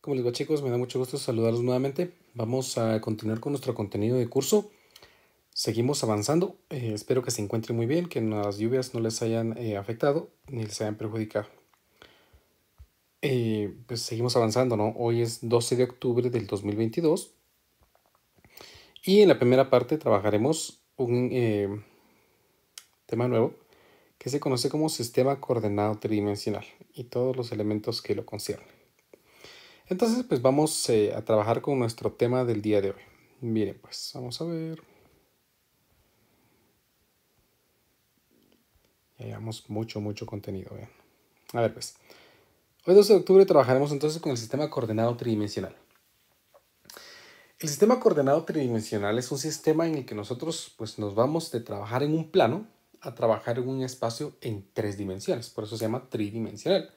¿Cómo les va, chicos? Me da mucho gusto saludarlos nuevamente. Vamos a continuar con nuestro contenido de curso. Seguimos avanzando. Espero que se encuentren muy bien, que las lluvias no les hayan afectado ni les hayan perjudicado. Pues seguimos avanzando, ¿no? Hoy es 12 de octubre del 2022 y en la primera parte trabajaremos un tema nuevo que se conoce como sistema coordenado tridimensional y todos los elementos que lo conciernen. Entonces, pues vamos a trabajar con nuestro tema del día de hoy. Miren, pues vamos a ver. Ya llevamos mucho contenido, vean. A ver, pues. Hoy 12 de octubre trabajaremos entonces con el sistema coordenado tridimensional. El sistema coordenado tridimensional es un sistema en el que nosotros pues, nos vamos de trabajar en un plano a trabajar en un espacio en 3 dimensiones. Por eso se llama tridimensional.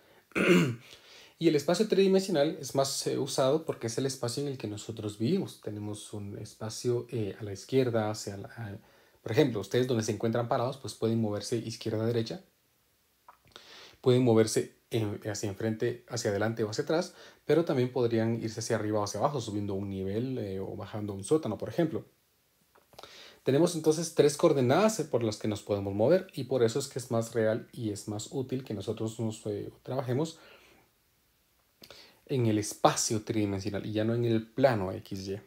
Y el espacio tridimensional es más usado porque es el espacio en el que nosotros vivimos. Tenemos un espacio a la izquierda, por ejemplo, ustedes donde se encuentran parados, pues pueden moverse izquierda a derecha, pueden moverse hacia enfrente, hacia adelante o hacia atrás, pero también podrían irse hacia arriba o hacia abajo, subiendo un nivel o bajando un sótano, por ejemplo. Tenemos entonces 3 coordenadas por las que nos podemos mover y por eso es que es más real y es más útil que nosotros nos trabajemos en el espacio tridimensional y ya no en el plano XY.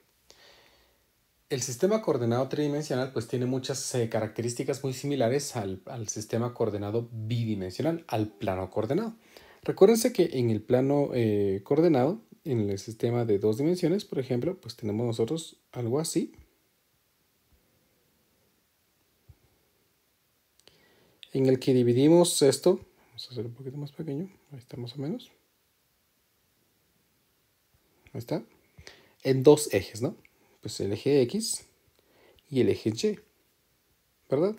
El sistema coordenado tridimensional pues tiene muchas características muy similares al sistema coordenado bidimensional, al plano coordenado. Recuérdense que en el plano coordenado, en el sistema de 2 dimensiones, por ejemplo, pues tenemos nosotros algo así. En el que dividimos esto, vamos a hacer un poquito más pequeño, ahí está más o menos. Ahí está. En 2 ejes, ¿no? Pues el eje X y el eje Y, ¿verdad?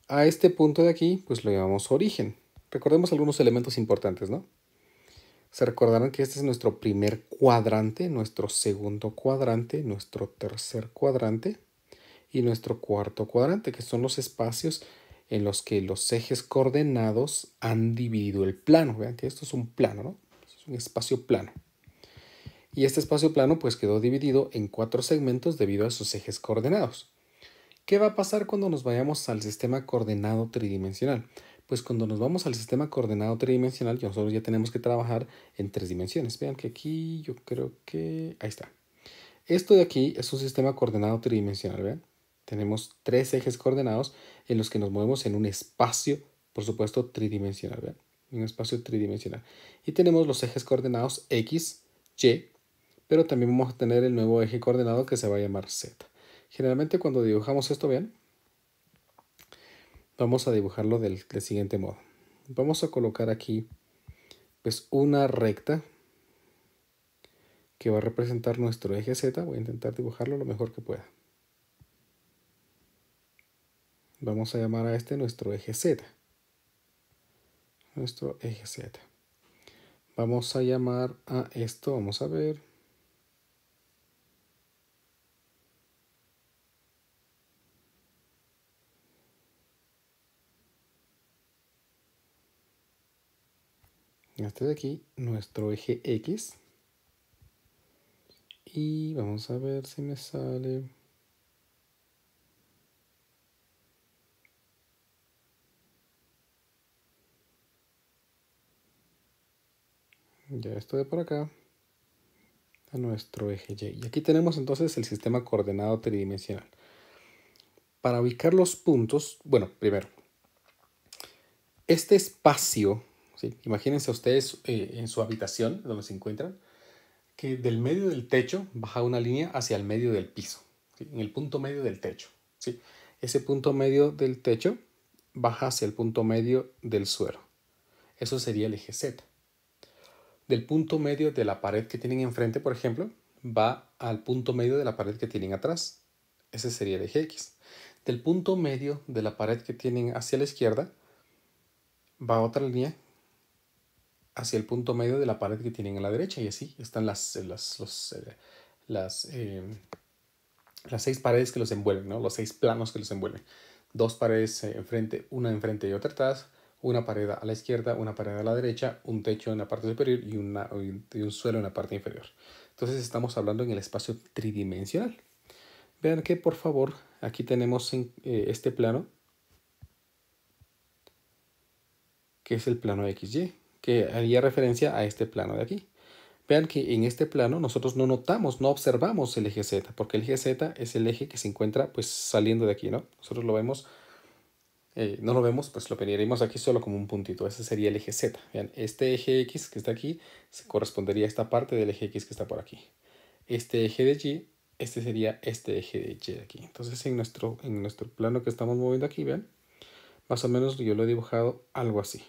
A este punto de aquí, pues lo llamamos origen. Recordemos algunos elementos importantes, ¿no? Se recordarán que este es nuestro primer cuadrante, nuestro segundo cuadrante, nuestro tercer cuadrante y nuestro cuarto cuadrante, que son los espacios en los que los ejes coordenados han dividido el plano. Vean que esto es un plano, ¿no? Es un espacio plano. Y este espacio plano pues quedó dividido en 4 segmentos debido a sus ejes coordenados. ¿Qué va a pasar cuando nos vayamos al sistema coordenado tridimensional? Pues cuando nos vamos al sistema coordenado tridimensional, nosotros ya tenemos que trabajar en 3 dimensiones. Vean que aquí yo creo que... Ahí está. Esto de aquí es un sistema coordenado tridimensional, ¿vean? Tenemos 3 ejes coordenados en los que nos movemos en un espacio, por supuesto, tridimensional, ¿vean? Un espacio tridimensional. Y tenemos los ejes coordenados X, Y, pero también vamos a tener el nuevo eje coordenado que se va a llamar Z. Generalmente cuando dibujamos esto, vean, vamos a dibujarlo del siguiente modo. Vamos a colocar aquí pues una recta que va a representar nuestro eje Z. Voy a intentar dibujarlo lo mejor que pueda. Vamos a llamar a este nuestro eje Z. Nuestro eje Z. Vamos a llamar a esto, vamos a ver. Este de aquí, nuestro eje X. Y vamos a ver si me sale. Ya esto de por acá. A nuestro eje Y. Y aquí tenemos entonces el sistema coordenado tridimensional. Para ubicar los puntos, bueno, primero, este espacio, ¿sí? Imagínense ustedes en su habitación, donde se encuentran, que del medio del techo baja una línea hacia el medio del piso, ¿sí? En el punto medio del techo. ¿Sí? Ese punto medio del techo baja hacia el punto medio del suelo. Eso sería el eje Z. Del punto medio de la pared que tienen enfrente, por ejemplo, va al punto medio de la pared que tienen atrás. Ese sería el eje X. Del punto medio de la pared que tienen hacia la izquierda, va otra línea hacia el punto medio de la pared que tienen a la derecha. Y así están las 6 paredes que los envuelven, ¿no? Los 6 planos que los envuelven. 2 paredes enfrente, una enfrente y otra atrás. una pared a la izquierda, una pared a la derecha, un techo en la parte superior y un suelo en la parte inferior. Entonces estamos hablando en el espacio tridimensional. Vean que por favor aquí tenemos este plano, que es el plano XY, que haría referencia a este plano de aquí. Vean que en este plano nosotros no notamos, no observamos el eje Z, porque el eje Z es el eje que se encuentra pues saliendo de aquí, ¿no? Nosotros lo vemos, no lo vemos, pues lo veríamos aquí solo como un puntito. Ese sería el eje Z. Vean, este eje X que está aquí se correspondería a esta parte del eje X que está por aquí. Este eje de Y, este sería este eje de Y de aquí. Entonces en nuestro plano que estamos moviendo aquí, vean, más o menos yo lo he dibujado algo así.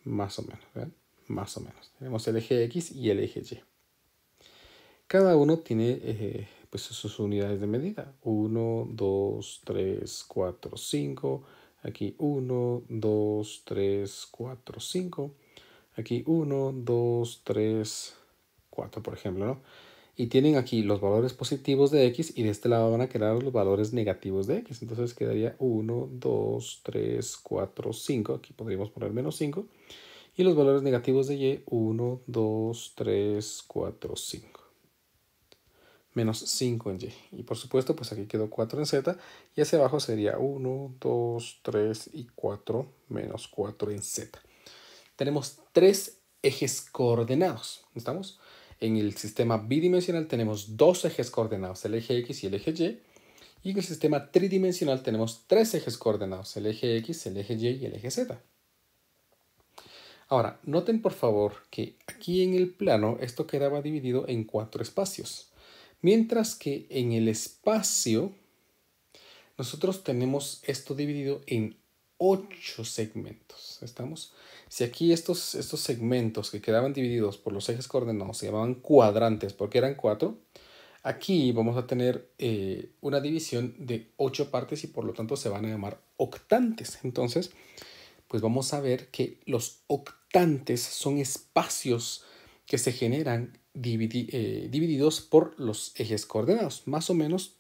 Más o menos, ¿vean? Más o menos. Tenemos el eje X y el eje Y. Cada uno tiene pues sus unidades de medida. 1, 2, 3, 4, 5. Aquí 1, 2, 3, 4, 5. Aquí 1, 2, 3, 4, por ejemplo, ¿no? Y tienen aquí los valores positivos de X y de este lado van a quedar los valores negativos de X. Entonces quedaría 1, 2, 3, 4, 5. Aquí podríamos poner menos 5. Y los valores negativos de Y, 1, 2, 3, 4, 5. Menos 5 en Y. Y por supuesto, pues aquí quedó 4 en Z. Y hacia abajo sería 1, 2, 3 y 4 menos 4 en Z. Tenemos tres ejes coordenados. ¿Estamos? En el sistema bidimensional tenemos dos ejes coordenados, el eje X y el eje Y. Y en el sistema tridimensional tenemos tres ejes coordenados, el eje X, el eje Y y el eje Z. Ahora, noten por favor que aquí en el plano esto quedaba dividido en 4 espacios. Mientras que en el espacio nosotros tenemos esto dividido en 8 segmentos. ¿Estamos? Si aquí estos segmentos que quedaban divididos por los ejes coordenados se llamaban cuadrantes porque eran 4, aquí vamos a tener una división de 8 partes y por lo tanto se van a llamar octantes. Entonces, pues vamos a ver que los octantes son espacios que se generan divididos por los ejes coordenados. Más o menos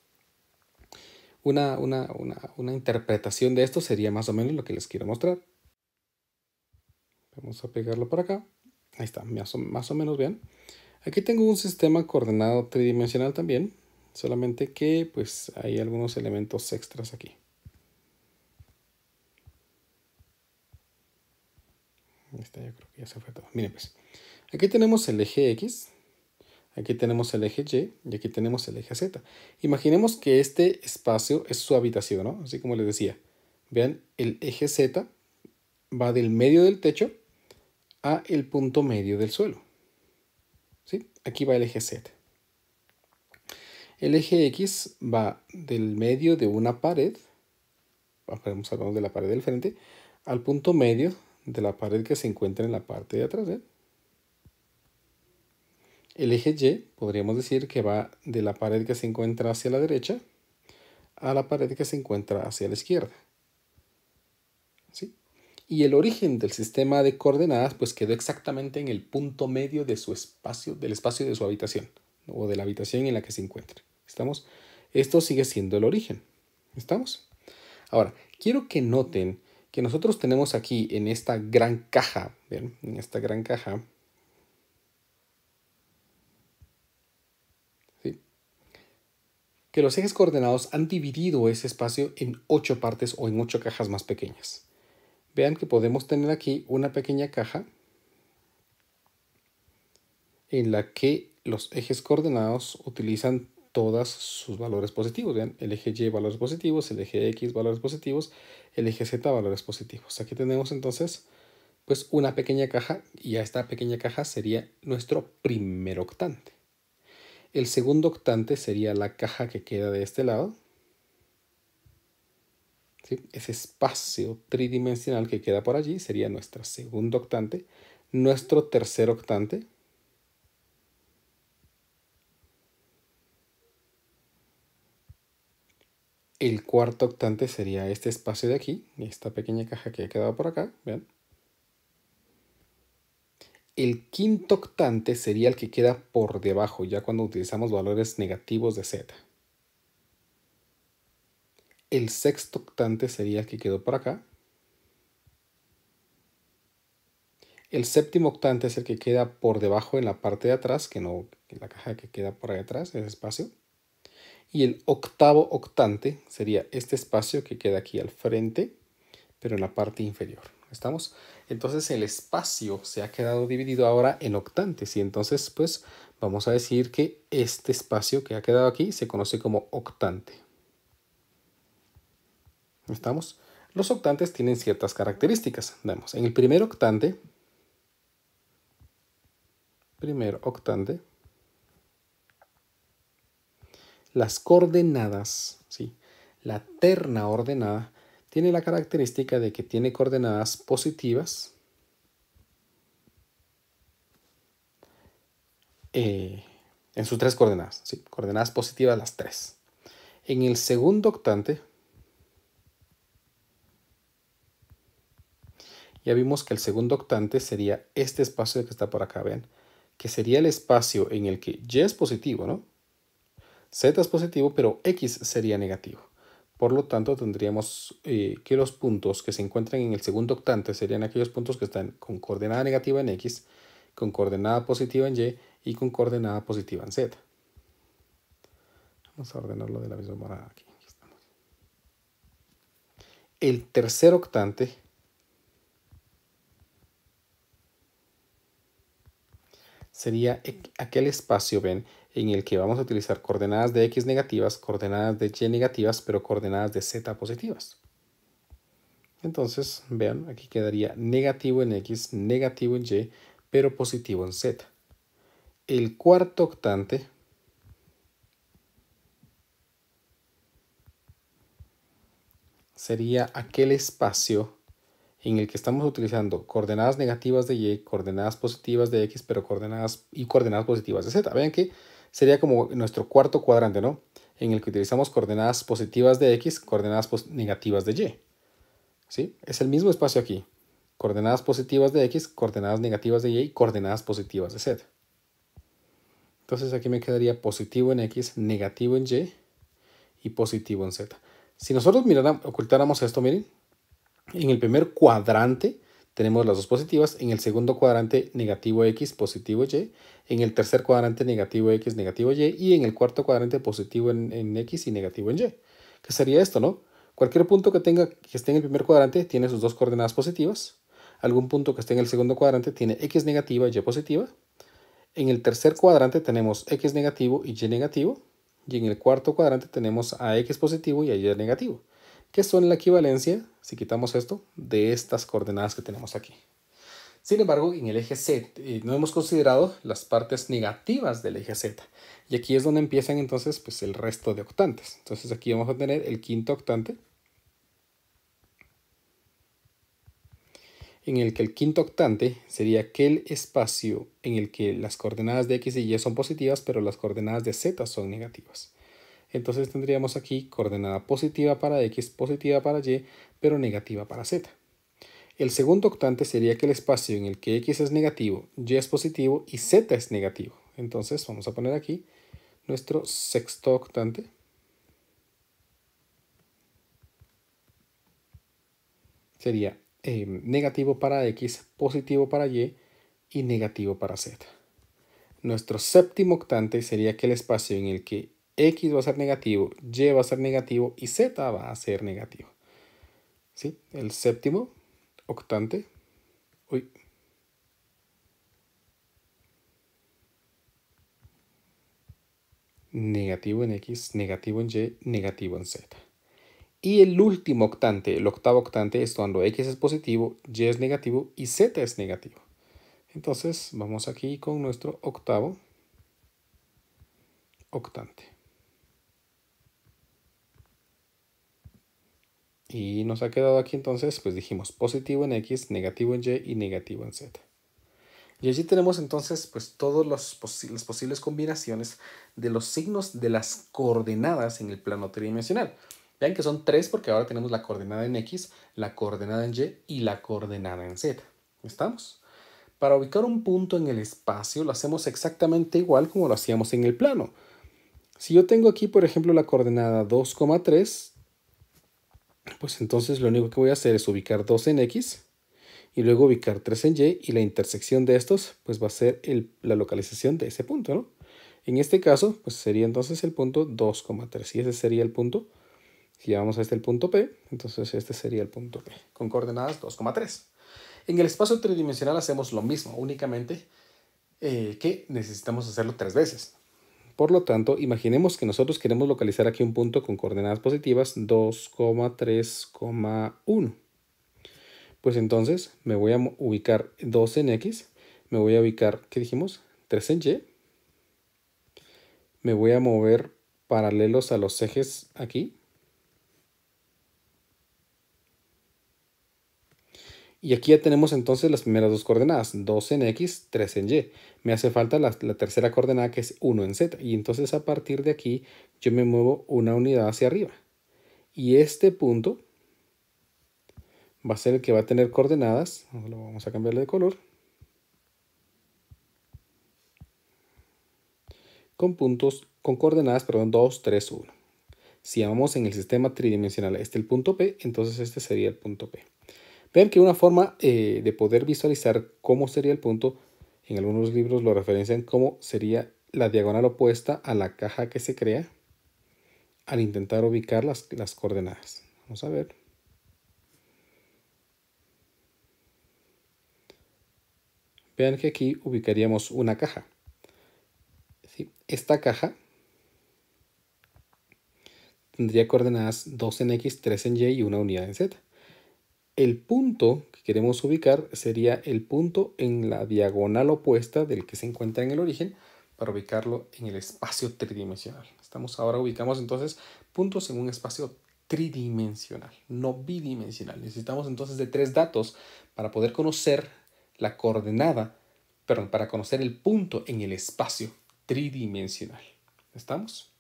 una interpretación de esto sería más o menos lo que les quiero mostrar. Vamos a pegarlo por acá. Ahí está, más o menos, vean. Aquí tengo un sistema coordenado tridimensional también, solamente que pues hay algunos elementos extras aquí. Ahí está, yo creo que ya se fue todo. Miren pues, aquí tenemos el eje X, aquí tenemos el eje Y y aquí tenemos el eje Z. Imaginemos que este espacio es su habitación, ¿no? Así como les decía. Vean, el eje Z va del medio del techo a el punto medio del suelo. ¿Sí? Aquí va el eje Z. El eje X va del medio de una pared, hablamos de la pared del frente, al punto medio de la pared que se encuentra en la parte de atrás. El eje Y podríamos decir que va de la pared que se encuentra hacia la derecha a la pared que se encuentra hacia la izquierda. ¿Sí? Y el origen del sistema de coordenadas pues quedó exactamente en el punto medio de su espacio, del espacio de su habitación, o de la habitación en la que se encuentre. ¿Estamos? Esto sigue siendo el origen. ¿Estamos? Ahora, quiero que noten que nosotros tenemos aquí en esta gran caja, ¿ven? En esta gran caja, ¿sí? Que los ejes coordenados han dividido ese espacio en 8 partes o en 8 cajas más pequeñas. Vean que podemos tener aquí una pequeña caja en la que los ejes coordenados utilizan todos sus valores positivos. Vean, el eje Y valores positivos, el eje X valores positivos, el eje Z valores positivos. Aquí tenemos entonces pues una pequeña caja y a esta pequeña caja sería nuestro primer octante. El segundo octante sería la caja que queda de este lado. ¿Sí? Ese espacio tridimensional que queda por allí sería nuestro segundo octante. Nuestro tercer octante. El cuarto octante sería este espacio de aquí, esta pequeña caja que ha quedado por acá. ¿Vean? El quinto octante sería el que queda por debajo, ya cuando utilizamos valores negativos de Z. El sexto octante sería el que quedó por acá. El séptimo octante es el que queda por debajo en la parte de atrás, que no, la caja que queda por ahí atrás, ese espacio. Y el octavo octante sería este espacio que queda aquí al frente, pero en la parte inferior. ¿Estamos? Entonces el espacio se ha quedado dividido ahora en octantes y entonces pues vamos a decir que este espacio que ha quedado aquí se conoce como octante. ¿Estamos? Los octantes tienen ciertas características. Vemos, en el primer octante, las coordenadas, ¿sí? La terna ordenada tiene la característica de que tiene coordenadas positivas en sus tres coordenadas, ¿sí? Coordenadas positivas las tres. En el segundo octante, ya vimos que el segundo octante sería este espacio que está por acá, ¿ven? Que sería el espacio en el que Y es positivo, ¿no? Z es positivo, pero X sería negativo. Por lo tanto, tendríamos que los puntos que se encuentran en el segundo octante serían aquellos puntos que están con coordenada negativa en X, con coordenada positiva en Y y con coordenada positiva en Z. Vamos a ordenarlo de la misma manera aquí. Aquí estamos. El tercer octante sería aquel espacio, ven, en el que vamos a utilizar coordenadas de X negativas, coordenadas de Y negativas, pero coordenadas de Z positivas. Entonces, vean, aquí quedaría negativo en X, negativo en Y, pero positivo en Z. El cuarto octante sería aquel espacio en el que estamos utilizando coordenadas negativas de Y, coordenadas positivas de X, pero coordenadas positivas de Z. Vean que sería como nuestro cuarto cuadrante, ¿no? En el que utilizamos coordenadas positivas de X, coordenadas negativas de Y. ¿Sí? Es el mismo espacio aquí. Coordenadas positivas de X, coordenadas negativas de Y y coordenadas positivas de Z. Entonces aquí me quedaría positivo en X, negativo en Y y positivo en Z. Si nosotros ocultáramos esto, miren, en el primer cuadrante tenemos las dos positivas, en el segundo cuadrante negativo X, positivo Y, en el tercer cuadrante negativo X, negativo Y, y en el cuarto cuadrante positivo en X y negativo en Y. ¿Qué sería esto, no? Cualquier punto que esté en el primer cuadrante tiene sus dos coordenadas positivas. Algún punto que esté en el segundo cuadrante tiene X negativa y Y positiva. En el tercer cuadrante tenemos X negativo y Y negativo. Y en el cuarto cuadrante tenemos a X positivo y a Y negativo, que son la equivalencia, si quitamos esto, de estas coordenadas que tenemos aquí. Sin embargo, en el eje Z no hemos considerado las partes negativas del eje Z. Y aquí es donde empiezan entonces pues, el resto de octantes. Entonces aquí vamos a tener el quinto octante, en el que el quinto octante sería aquel espacio en el que las coordenadas de X y Y son positivas, pero las coordenadas de Z son negativas. Entonces tendríamos aquí coordenada positiva para X, positiva para Y, pero negativa para Z. El segundo octante sería aquel espacio en el que X es negativo, Y es positivo y Z es negativo. Entonces vamos a poner aquí nuestro sexto octante. Sería negativo para X, positivo para Y y negativo para Z. Nuestro séptimo octante sería aquel espacio en el que X va a ser negativo, Y va a ser negativo y Z va a ser negativo. ¿Sí? El séptimo octante. Negativo en X, negativo en Y, negativo en Z. Y el último octante, el octavo octante, es cuando X es positivo, Y es negativo y Z es negativo. Entonces vamos aquí con nuestro octavo octante. Y nos ha quedado aquí entonces, pues dijimos positivo en X, negativo en Y y negativo en Z. Y allí tenemos entonces pues todas las posibles combinaciones de los signos de las coordenadas en el plano tridimensional. Vean que son tres porque ahora tenemos la coordenada en X, la coordenada en Y y la coordenada en Z. ¿Estamos? Para ubicar un punto en el espacio lo hacemos exactamente igual como lo hacíamos en el plano. Si yo tengo aquí, por ejemplo, la coordenada 2,3, Pues entonces lo único que voy a hacer es ubicar 2 en X y luego ubicar 3 en Y, y la intersección de estos pues va a ser la localización de ese punto, ¿no? En este caso pues sería entonces el punto 2,3 y ese sería el punto. Si llevamos a este el punto P, entonces este sería el punto P con coordenadas 2,3. En el espacio tridimensional hacemos lo mismo, únicamente que necesitamos hacerlo 3 veces. Por lo tanto, imaginemos que nosotros queremos localizar aquí un punto con coordenadas positivas 2,3,1. Pues entonces me voy a ubicar 2 en X, me voy a ubicar, ¿qué dijimos? 3 en Y. Me voy a mover paralelos a los ejes aquí. Y aquí ya tenemos entonces las primeras dos coordenadas, 2 en X, 3 en Y. Me hace falta la tercera coordenada que es 1 en Z. Y entonces a partir de aquí yo me muevo una unidad hacia arriba. Y este punto va a ser el que va a tener coordenadas. Vamos a cambiarle de color. Con puntos, con coordenadas, perdón, 2, 3, 1. Si llamamos en el sistema tridimensional este el punto P, entonces este sería el punto P. Vean que una forma de poder visualizar cómo sería el punto, en algunos libros lo referencian como sería la diagonal opuesta a la caja que se crea al intentar ubicar las coordenadas. Vamos a ver. Vean que aquí ubicaríamos una caja. ¿Sí? Esta caja tendría coordenadas 2 en X, 3 en Y y una unidad en Z. El punto que queremos ubicar sería el punto en la diagonal opuesta del que se encuentra en el origen para ubicarlo en el espacio tridimensional. Ahora ubicamos entonces puntos en un espacio tridimensional, no bidimensional. Necesitamos entonces de 3 datos para poder conocer la coordenada, perdón, para conocer el punto en el espacio tridimensional. ¿Estamos?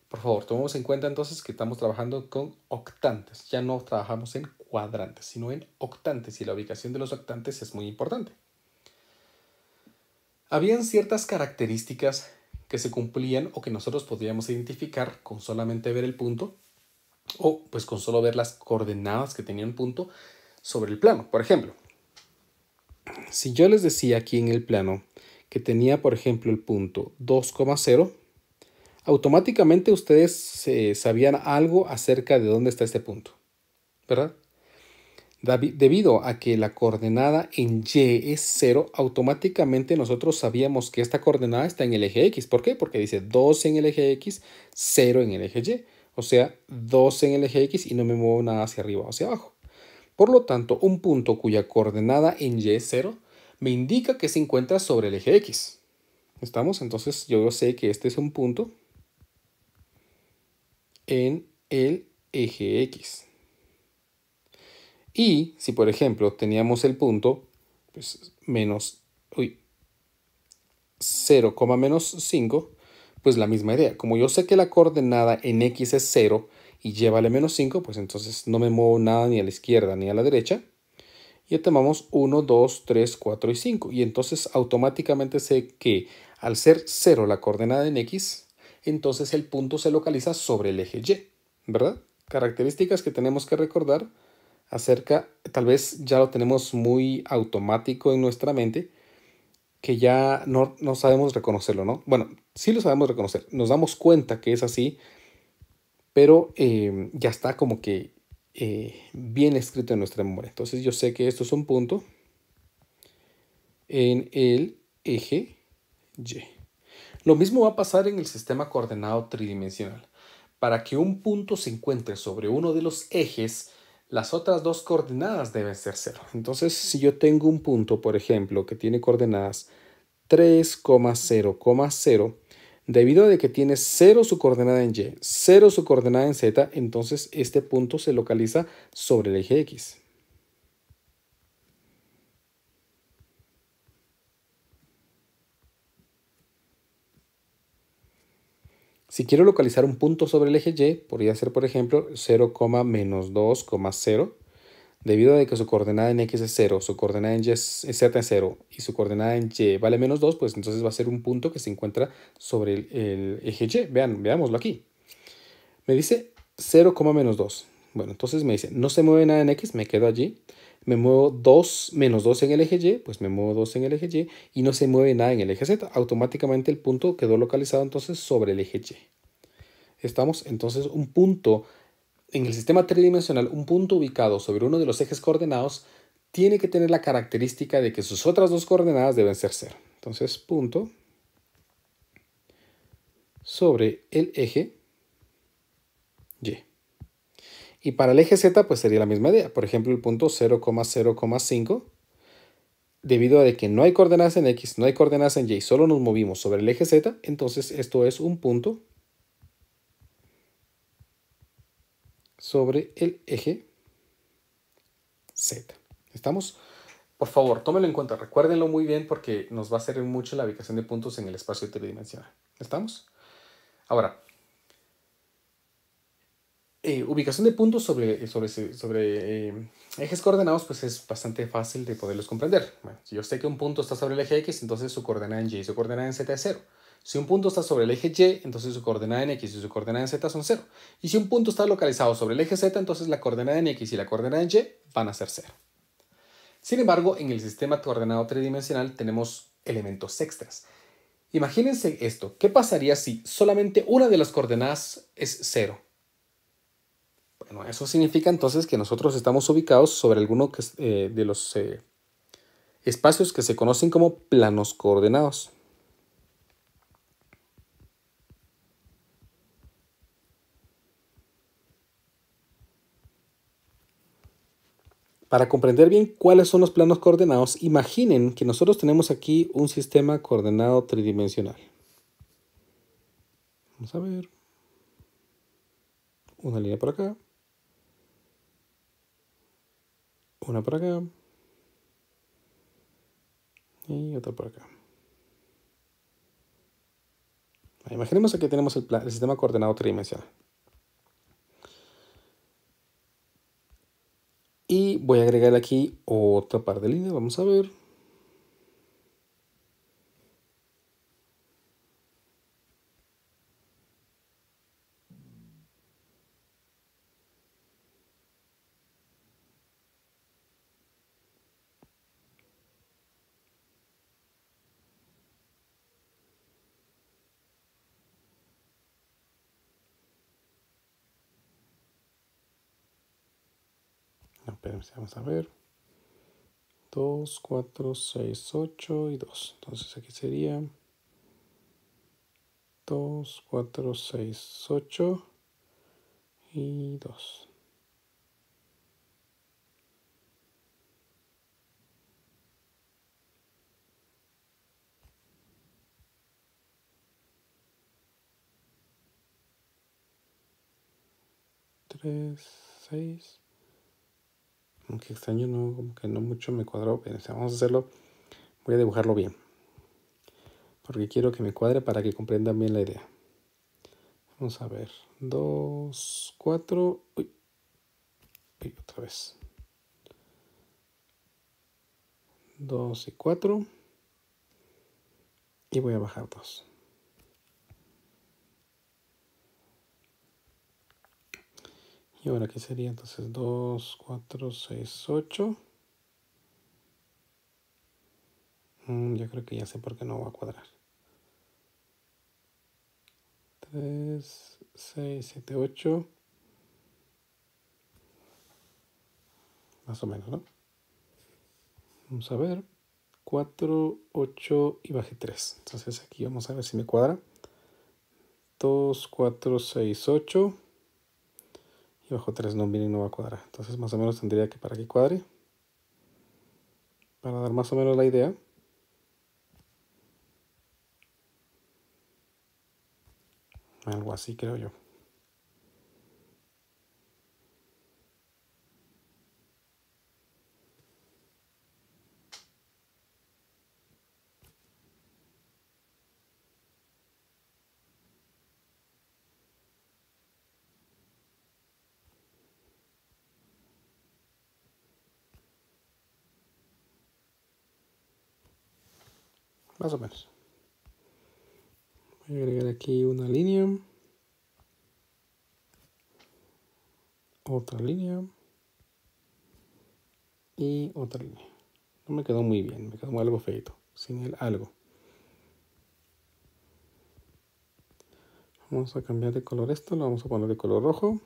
Por favor, tomemos en cuenta entonces que estamos trabajando con octantes. Ya no trabajamos en cuadrantes, sino en octantes, y la ubicación de los octantes es muy importante. Habían ciertas características que se cumplían o que nosotros podríamos identificar con solamente ver el punto o pues con solo ver las coordenadas que tenía un punto sobre el plano. Por ejemplo, si yo les decía aquí en el plano que tenía, por ejemplo, el punto 2,0, automáticamente ustedes sabían algo acerca de dónde está este punto, ¿verdad? Debido a que la coordenada en Y es 0, automáticamente nosotros sabíamos que esta coordenada está en el eje X. ¿Por qué? Porque dice 2 en el eje X, 0 en el eje Y. O sea, 2 en el eje X y no me muevo nada hacia arriba o hacia abajo. Por lo tanto, un punto cuya coordenada en Y es 0 me indica que se encuentra sobre el eje X. ¿Estamos? Entonces yo sé que este es un punto en el eje X. Y si por ejemplo teníamos el punto pues, 0, menos 5, pues la misma idea. Como yo sé que la coordenada en X es 0 y y vale menos 5, pues entonces no me muevo nada ni a la izquierda ni a la derecha. Y tomamos 1, 2, 3, 4 y 5. Y entonces automáticamente sé que al ser 0 la coordenada en X, entonces el punto se localiza sobre el eje Y, ¿verdad? Características que tenemos que recordar acerca, tal vez ya lo tenemos muy automático en nuestra mente, que ya no sabemos reconocerlo, ¿no? Bueno, sí lo sabemos reconocer, nos damos cuenta que es así, pero ya está como que bien escrito en nuestra memoria. Entonces yo sé que esto es un punto en el eje Y. Lo mismo va a pasar en el sistema coordenado tridimensional. Para que un punto se encuentre sobre uno de los ejes, las otras dos coordenadas deben ser 0. Entonces, si yo tengo un punto, por ejemplo, que tiene coordenadas 3,0,0, debido a que tiene 0 su coordenada en Y, 0 su coordenada en Z, entonces este punto se localiza sobre el eje X. Si quiero localizar un punto sobre el eje Y, podría ser, por ejemplo, 0, menos 2,0. Debido a que su coordenada en X es 0, su coordenada en Y Z es 0 y su coordenada en Y vale menos 2, pues entonces va a ser un punto que se encuentra sobre el eje Y. Veámoslo aquí. Me dice 0, menos 2. Bueno, entonces me dice, no se mueve nada en X, me quedo allí. Me muevo 2 menos 2 en el eje Y, pues me muevo 2 en el eje Y y no se mueve nada en el eje Z. Automáticamente el punto quedó localizado entonces sobre el eje Y. Estamos entonces un punto en el sistema tridimensional, un punto ubicado sobre uno de los ejes coordenados tiene que tener la característica de que sus otras dos coordenadas deben ser 0. Entonces, punto sobre el eje Y. Y para el eje Z, pues sería la misma idea. Por ejemplo, el punto 0,0,5, debido a de que no hay coordenadas en X, no hay coordenadas en Y, solo nos movimos sobre el eje Z, entonces esto es un punto sobre el eje Z. ¿Estamos? Por favor, tómenlo en cuenta, recuérdenlo muy bien porque nos va a servir mucho la ubicación de puntos en el espacio tridimensional. ¿Estamos? Ahora, ubicación de puntos sobre ejes coordenados, pues es bastante fácil de poderlos comprender. Bueno, si yo sé que un punto está sobre el eje X, entonces su coordenada en Y y su coordenada en Z es 0. Si un punto está sobre el eje Y, entonces su coordenada en X y su coordenada en Z son 0. Y si un punto está localizado sobre el eje Z, entonces la coordenada en X y la coordenada en Y van a ser 0. Sin embargo, en el sistema coordenado tridimensional tenemos elementos extras. Imagínense esto. ¿Qué pasaría si solamente una de las coordenadas es 0? Bueno, eso significa entonces que nosotros estamos ubicados sobre alguno de los espacios que se conocen como planos coordenados. Para comprender bien cuáles son los planos coordenados, imaginen que nosotros tenemos aquí un sistema coordenado tridimensional. Vamos a ver. Una línea por acá. Una por acá. Y otra por acá. Imaginemos que tenemos el sistema coordenado tridimensional. Y voy a agregar aquí otra par de líneas. Vamos a ver. No, espérenme, vamos a ver. 2, 4, 6, 8 y 2. Entonces aquí sería 2, 4, 6, 8 y 2. Tres, 6. Aunque extraño, no, como que no mucho me cuadró. Pero vamos a hacerlo. Voy a dibujarlo bien. Porque quiero que me cuadre para que comprendan bien la idea. Vamos a ver. 2, 4. Uy, otra vez. 2 y 4. Y voy a bajar 2. Y ahora aquí sería entonces 2, 4, 6, 8. Yo creo que ya sé por qué no va a cuadrar. 3, 6, 7, 8. Más o menos, ¿no? Vamos a ver. 4, 8 y bajé 3. Entonces aquí vamos a ver si me cuadra. 2, 4, 6, 8. Y bajo 3, no, miren, no va a cuadrar. Entonces más o menos tendría que para que cuadre. Para dar más o menos la idea. Algo así creo yo. Más o menos. Voy a agregar aquí una línea. otra línea y otra línea. No me quedó muy bien, me quedó algo feito, sin el algo. Vamos a cambiar de color esto, lo vamos a poner de color rojo.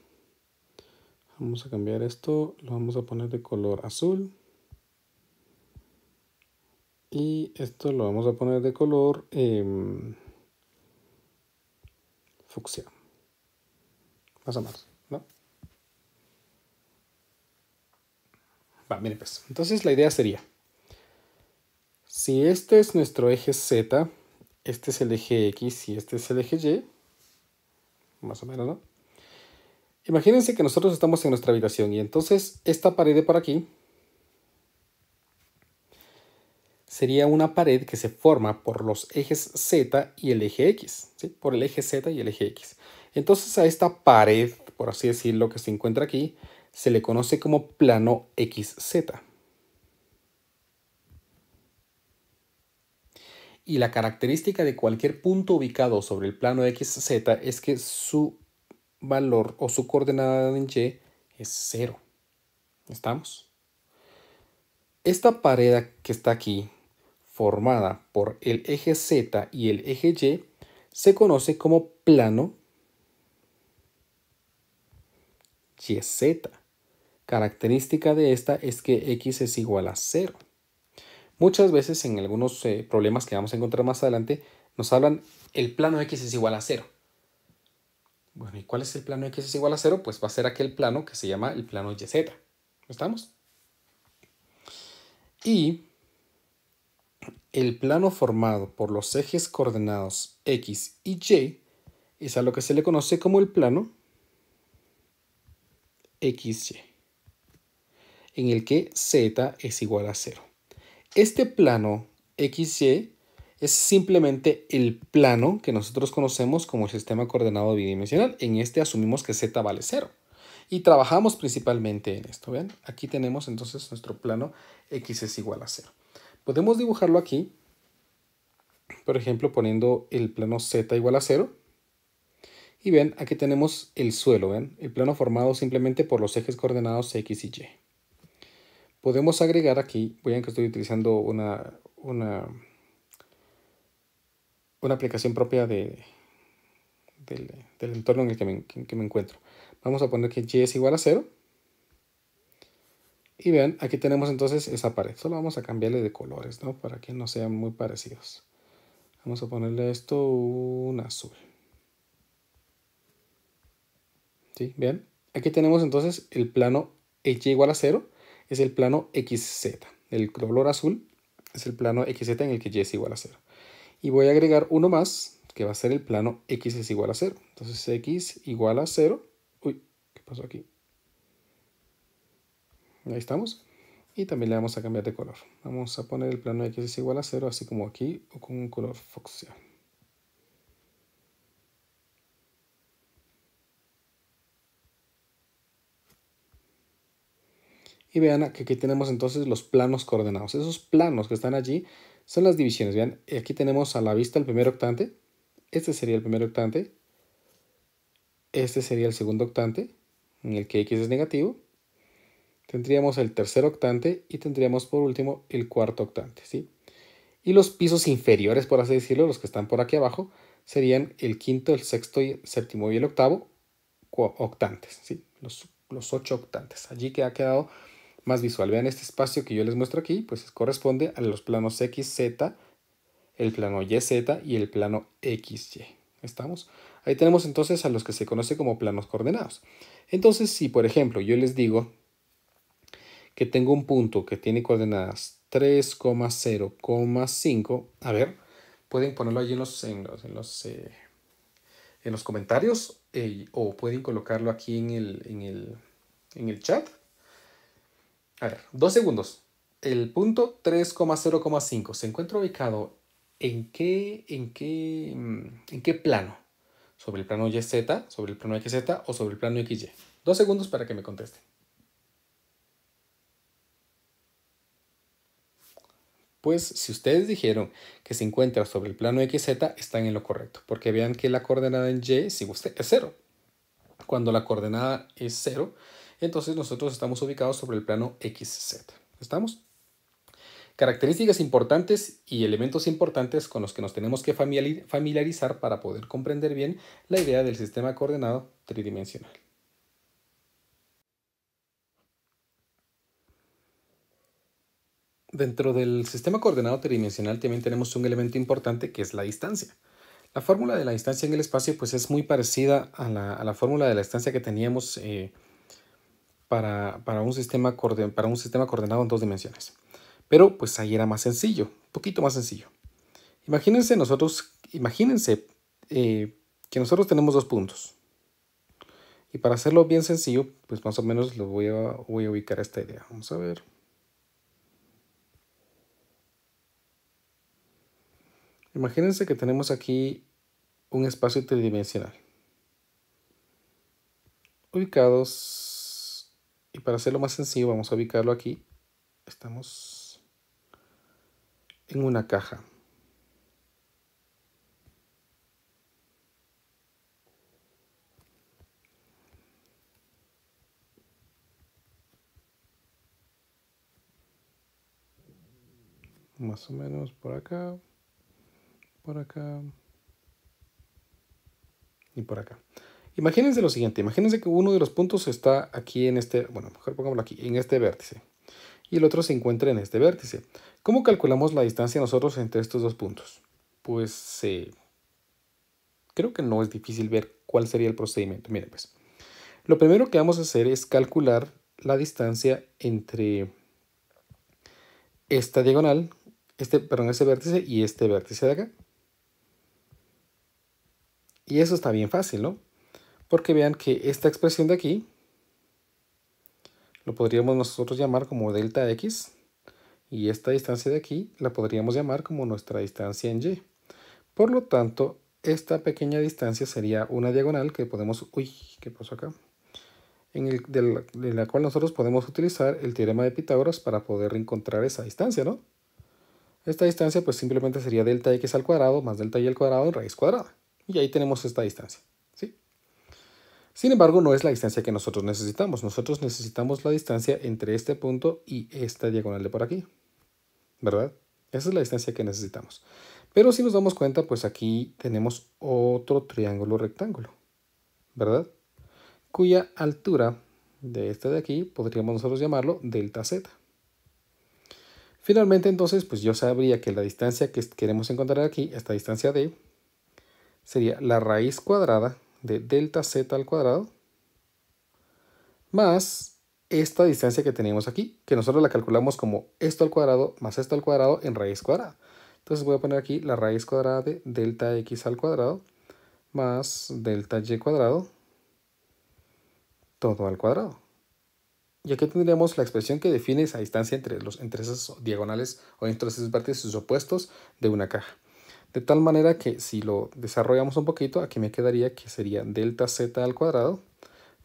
Vamos a cambiar esto, lo vamos a poner de color azul. Y esto lo vamos a poner de color fucsia. Más o menos, ¿no? Va, miren pues. Entonces la idea sería, si este es nuestro eje Z, este es el eje X y este es el eje Y, más o menos, ¿no? Imagínense que nosotros estamos en nuestra habitación y entonces esta pared de por aquí sería una pared que se forma por los ejes Z y el eje X, ¿sí? Por el eje Z y el eje X. Entonces a esta pared, por así decirlo, que se encuentra aquí, se le conoce como plano XZ. Y la característica de cualquier punto ubicado sobre el plano XZ es que su valor o su coordenada en Y es 0. ¿Estamos? Esta pared que está aquí, formada por el eje Z y el eje Y, se conoce como plano YZ. Característica de esta es que X es igual a 0. Muchas veces en algunos problemas que vamos a encontrar más adelante nos hablan el plano X es igual a 0. Bueno, ¿y cuál es el plano X es igual a 0? Pues va a ser aquel plano que se llama el plano YZ. ¿Estamos? Y el plano formado por los ejes coordenados X y Y es a lo que se le conoce como el plano XY, en el que Z es igual a 0. Este plano XY es simplemente el plano que nosotros conocemos como el sistema coordenado bidimensional. En este asumimos que Z vale 0. Y trabajamos principalmente en esto. ¿Ven? Aquí tenemos entonces nuestro plano X es igual a 0. Podemos dibujarlo aquí, por ejemplo, poniendo el plano Z igual a 0. Y ven, aquí tenemos el suelo, ¿ven? El plano formado simplemente por los ejes coordenados X y Y. Podemos agregar aquí, vean que estoy utilizando una aplicación propia del entorno en el que me encuentro. Vamos a poner que Y es igual a 0. Y vean, aquí tenemos entonces esa pared. Solo vamos a cambiarle de colores, ¿no? Para que no sean muy parecidos. Vamos a ponerle esto un azul. ¿Sí? Vean, aquí tenemos entonces el plano Y igual a 0. Es el plano XZ. El color azul es el plano XZ en el que Y es igual a 0. Y voy a agregar uno más, que va a ser el plano X es igual a 0. Entonces X igual a 0. Uy, ¿qué pasó aquí? Ahí estamos. Y también le vamos a cambiar de color. Vamos a poner el plano X es igual a 0, así como aquí, o con un color fucsia. Y vean que aquí tenemos entonces los planos coordenados. Esos planos que están allí son las divisiones. Vean, aquí tenemos a la vista el primer octante. Este sería el primer octante. Este sería el segundo octante, en el que X es negativo. Tendríamos el tercer octante y tendríamos por último el cuarto octante, ¿sí? Y los pisos inferiores, por así decirlo, los que están por aquí abajo, serían el quinto, el sexto, y el séptimo y el octavo octantes, ¿sí? Los 8 octantes. Allí que ha quedado más visual. Vean este espacio que yo les muestro aquí, pues corresponde a los planos XZ, el plano YZ y el plano XY. ¿Estamos? Ahí tenemos entonces a los que se conoce como planos coordenados. Entonces, si por ejemplo yo les digo que tengo un punto que tiene coordenadas 3,0,5, a ver, pueden ponerlo allí en los comentarios o pueden colocarlo aquí en el chat. A ver, 2 segundos. El punto 3,0,5 se encuentra ubicado ¿en qué plano? ¿Sobre el plano YZ, sobre el plano XZ o sobre el plano XY? 2 segundos para que me contesten. Pues si ustedes dijeron que se encuentra sobre el plano XZ, están en lo correcto, porque vean que la coordenada en Y, si usted, es 0. Cuando la coordenada es 0, Entonces nosotros estamos ubicados sobre el plano XZ. ¿Estamos? Características importantes y elementos importantes con los que nos tenemos que familiarizar para poder comprender bien la idea del sistema coordenado tridimensional. Dentro del sistema coordenado tridimensional también tenemos un elemento importante que es la distancia. La fórmula de la distancia en el espacio pues es muy parecida a la fórmula de la distancia que teníamos para un sistema coordenado en dos dimensiones. Pero pues ahí era más sencillo, un poquito más sencillo. Imagínense que nosotros tenemos dos puntos. Y para hacerlo bien sencillo, pues más o menos lo voy a ubicar esta idea. Vamos a ver. Imagínense que tenemos aquí un espacio tridimensional. Ubicados, y para hacerlo más sencillo, vamos a ubicarlo aquí. Estamos en una caja. Más o menos por acá y por acá. Imagínense lo siguiente, imagínense que uno de los puntos está aquí en este, bueno, mejor pongámoslo aquí, en este vértice. Y el otro se encuentra en este vértice. ¿Cómo calculamos la distancia nosotros entre estos dos puntos? Pues creo que no es difícil ver cuál sería el procedimiento. Miren pues, lo primero que vamos a hacer es calcular la distancia entre esta diagonal, ese vértice y este vértice de acá. Y eso está bien fácil, ¿no? Porque vean que esta expresión de aquí lo podríamos nosotros llamar como delta x y esta distancia de aquí la podríamos llamar como nuestra distancia en y. Por lo tanto, esta pequeña distancia sería una diagonal que podemos... Uy, ¿qué pasó acá? De la cual nosotros podemos utilizar el teorema de Pitágoras para poder encontrar esa distancia, ¿no? Esta distancia pues simplemente sería delta x al cuadrado más delta y al cuadrado en raíz cuadrada. Y ahí tenemos esta distancia, ¿sí? Sin embargo, no es la distancia que nosotros necesitamos. Nosotros necesitamos la distancia entre este punto y esta diagonal de por aquí, ¿verdad? Esa es la distancia que necesitamos. Pero si nos damos cuenta, pues aquí tenemos otro triángulo rectángulo, ¿verdad? Cuya altura de este de aquí podríamos nosotros llamarlo delta z. Finalmente, entonces, pues yo sabría que la distancia que queremos encontrar aquí, esta distancia d, sería la raíz cuadrada de delta z al cuadrado más esta distancia que tenemos aquí, que nosotros la calculamos como esto al cuadrado más esto al cuadrado en raíz cuadrada. Entonces voy a poner aquí la raíz cuadrada de delta x al cuadrado más delta y cuadrado todo al cuadrado. Y aquí tendríamos la expresión que define esa distancia entre esas diagonales o entre esos vértices opuestos de una caja. De tal manera que si lo desarrollamos un poquito, aquí me quedaría que sería delta z al cuadrado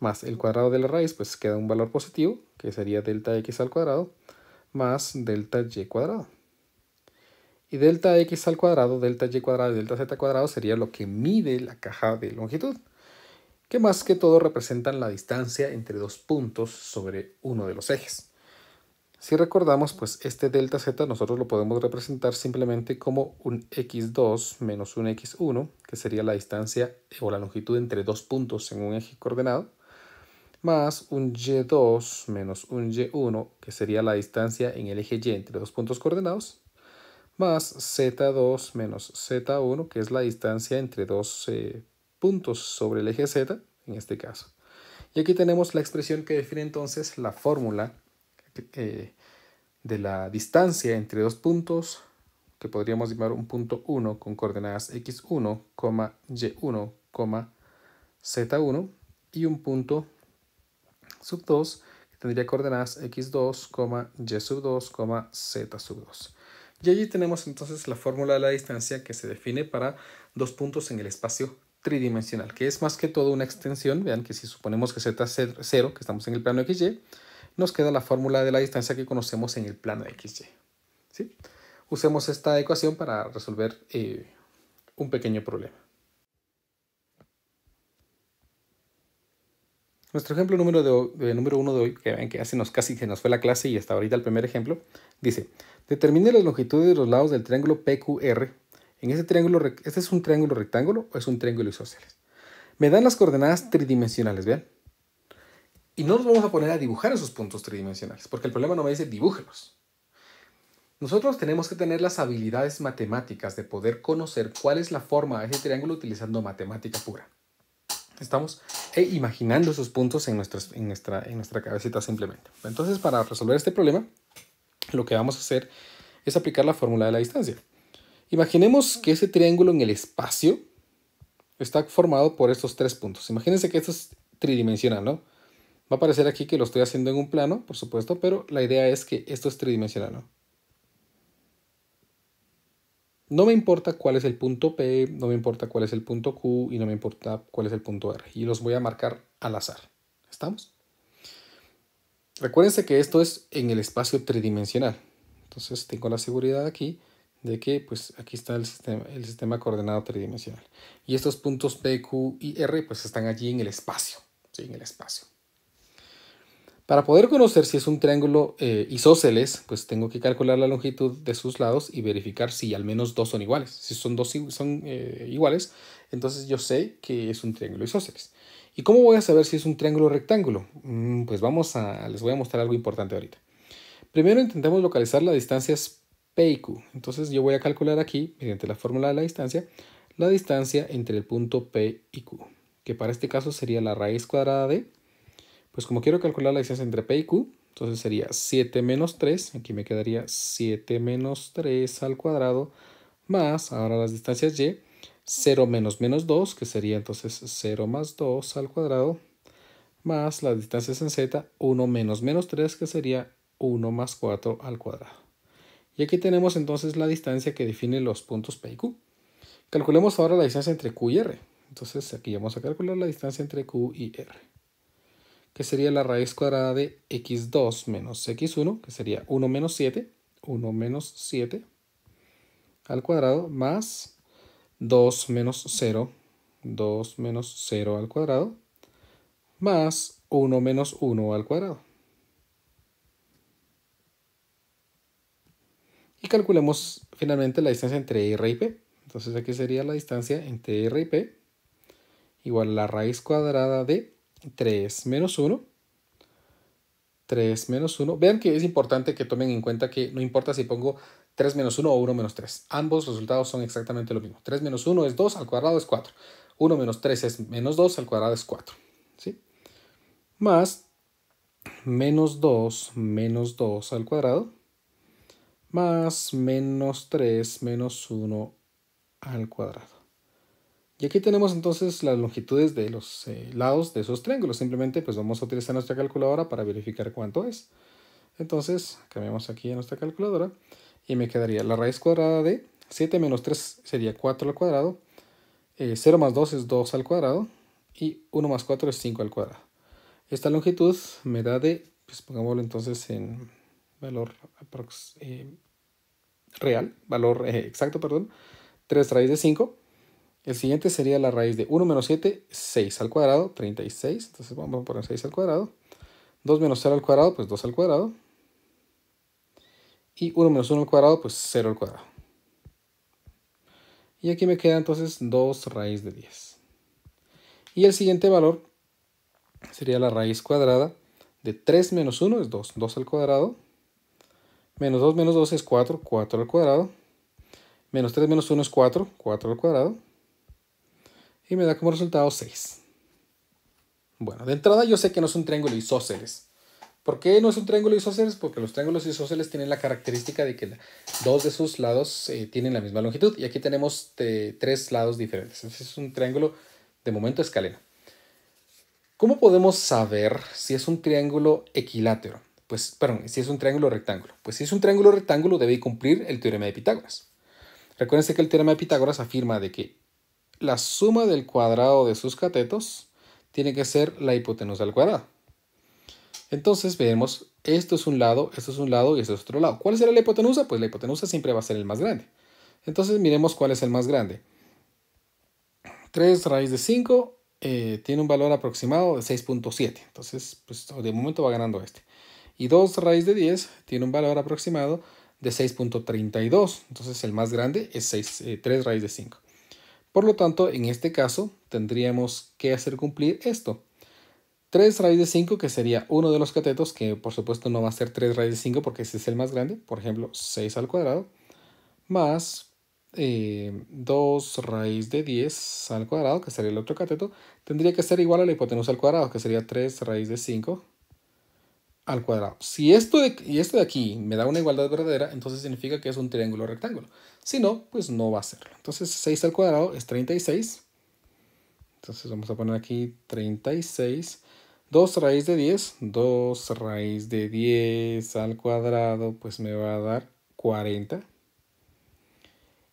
más el cuadrado de la raíz, pues queda un valor positivo, que sería delta x al cuadrado más delta y cuadrado. Y delta x al cuadrado, delta y cuadrado y delta z cuadrado sería lo que mide la caja de longitud, que más que todo representan la distancia entre dos puntos sobre uno de los ejes. Si recordamos, pues este delta z nosotros lo podemos representar simplemente como un x2 menos un x1, que sería la distancia o la longitud entre dos puntos en un eje coordenado, más un y2 menos un y1, que sería la distancia en el eje y entre dos puntos coordenados, más z2 menos z1, que es la distancia entre dos puntos sobre el eje z, en este caso. Y aquí tenemos la expresión que define entonces la fórmula de la distancia entre dos puntos, que podríamos llamar un punto 1 con coordenadas x1, y1, z1, y un punto sub 2 que tendría coordenadas x2, y sub 2, z sub 2. Y allí tenemos entonces la fórmula de la distancia que se define para dos puntos en el espacio tridimensional, que es más que todo una extensión. Vean que si suponemos que z es 0, que estamos en el plano XY, nos queda la fórmula de la distancia que conocemos en el plano XY. ¿Sí? Usemos esta ecuación para resolver un pequeño problema. Nuestro ejemplo número 1 de hoy, que ven que casi se nos fue la clase y hasta ahorita el primer ejemplo, dice, determine las longitudes de los lados del triángulo PQR. En ese triángulo, ¿este es un triángulo rectángulo o es un triángulo isósceles? Me dan las coordenadas tridimensionales, ¿vean? Y no nos vamos a poner a dibujar esos puntos tridimensionales, porque el problema no me dice dibújelos. Nosotros tenemos que tener las habilidades matemáticas de poder conocer cuál es la forma de ese triángulo utilizando matemática pura. Estamos imaginando esos puntos en nuestra cabecita simplemente. Entonces, para resolver este problema, lo que vamos a hacer es aplicar la fórmula de la distancia. Imaginemos que ese triángulo en el espacio está formado por estos 3 puntos. Imagínense que esto es tridimensional, ¿no? Va a aparecer aquí que lo estoy haciendo en un plano, por supuesto, pero la idea es que esto es tridimensional, ¿no? No me importa cuál es el punto P, no me importa cuál es el punto Q y no me importa cuál es el punto R. Y los voy a marcar al azar. ¿Estamos? Recuérdense que esto es en el espacio tridimensional. Entonces tengo la seguridad aquí de que pues aquí está el sistema coordenado tridimensional. Y estos puntos P, Q y R pues están allí en el espacio. ¿Sí? En el espacio. Para poder conocer si es un triángulo isósceles, pues tengo que calcular la longitud de sus lados y verificar si al menos 2 son iguales. Si son iguales, entonces yo sé que es un triángulo isósceles. ¿Y cómo voy a saber si es un triángulo rectángulo? Pues les voy a mostrar algo importante ahorita. Primero intentemos localizar las distancias P y Q. Entonces yo voy a calcular aquí, mediante la fórmula de la distancia entre el punto P y Q, que para este caso sería la raíz cuadrada de... Pues como quiero calcular la distancia entre P y Q, entonces sería 7 menos 3, aquí me quedaría 7 menos 3 al cuadrado, más, ahora las distancias Y, 0 menos menos 2, que sería entonces 0 más 2 al cuadrado, más las distancias en Z, 1 menos menos 3, que sería 1 más 4 al cuadrado. Y aquí tenemos entonces la distancia que define los puntos P y Q. Calculemos ahora la distancia entre Q y R. Entonces aquí vamos a calcular la distancia entre Q y R, que sería la raíz cuadrada de x2 menos x1, que sería 1 menos 7 al cuadrado, más 2 menos 0 al cuadrado, más 1 menos 1 al cuadrado. Y calculemos finalmente la distancia entre R y P. Entonces aquí sería la distancia entre R y P igual a la raíz cuadrada de 3 menos 1. Vean que es importante que tomen en cuenta que no importa si pongo 3 menos 1 o 1 menos 3. Ambos resultados son exactamente lo mismo. 3 menos 1 es 2, al cuadrado es 4. 1 menos 3 es menos 2, al cuadrado es 4. ¿Sí? Más menos 2 al cuadrado, más menos 3 menos 1 al cuadrado. Y aquí tenemos entonces las longitudes de los lados de esos triángulos. Simplemente pues vamos a utilizar nuestra calculadora para verificar cuánto es. Entonces cambiamos aquí a nuestra calculadora y me quedaría la raíz cuadrada de 7 menos 3 sería 4 al cuadrado, 0 más 2 es 2 al cuadrado y 1 más 4 es 5 al cuadrado. Esta longitud me da de, pues pongámoslo entonces en valor exacto, 3 raíz de 5. El siguiente sería la raíz de 1 menos 7, 6 al cuadrado, 36. Entonces vamos a poner 6 al cuadrado. 2 menos 0 al cuadrado, pues 2 al cuadrado. Y 1 menos 1 al cuadrado, pues 0 al cuadrado. Y aquí me queda entonces 2 raíz de 10. Y el siguiente valor sería la raíz cuadrada de 3 menos 1 es 2, 2 al cuadrado. Menos 2 es 4, 4 al cuadrado. Menos 3 menos 1 es 4, 4 al cuadrado. Y me da como resultado 6. Bueno, de entrada yo sé que no es un triángulo isósceles. ¿Por qué no es un triángulo isósceles? Porque los triángulos isósceles tienen la característica de que dos de sus lados tienen la misma longitud. Y aquí tenemos 3 lados diferentes. Entonces es un triángulo de momento escaleno. ¿Cómo podemos saber si es un triángulo equilátero? Pues, perdón, si es un triángulo rectángulo. Pues si es un triángulo rectángulo debe cumplir el teorema de Pitágoras. Recuérdense que el teorema de Pitágoras afirma de que la suma del cuadrado de sus catetos tiene que ser la hipotenusa al cuadrado. Entonces vemos, esto es un lado y esto es otro lado. ¿Cuál será la hipotenusa? Pues la hipotenusa siempre va a ser el más grande. Entonces miremos cuál es el más grande. 3 raíz de 5 tiene un valor aproximado de 6.7. Entonces, pues de momento va ganando este. Y 2 raíz de 10 tiene un valor aproximado de 6.32. Entonces el más grande es 3 raíz de 5. Por lo tanto, en este caso, tendríamos que hacer cumplir esto. 3 raíz de 5, que sería uno de los catetos, que por supuesto no va a ser 3 raíz de 5 porque ese es el más grande. Por ejemplo, 6 al cuadrado, más 2 raíz de 10 al cuadrado, que sería el otro cateto, tendría que ser igual a la hipotenusa al cuadrado, que sería 3 raíz de 5 al cuadrado. Si esto de aquí me da una igualdad verdadera, entonces significa que es un triángulo rectángulo. Si no, pues no va a serlo. Entonces 6 al cuadrado es 36. Entonces vamos a poner aquí 36. 2 raíz de 10. 2 raíz de 10 al cuadrado, pues me va a dar 40.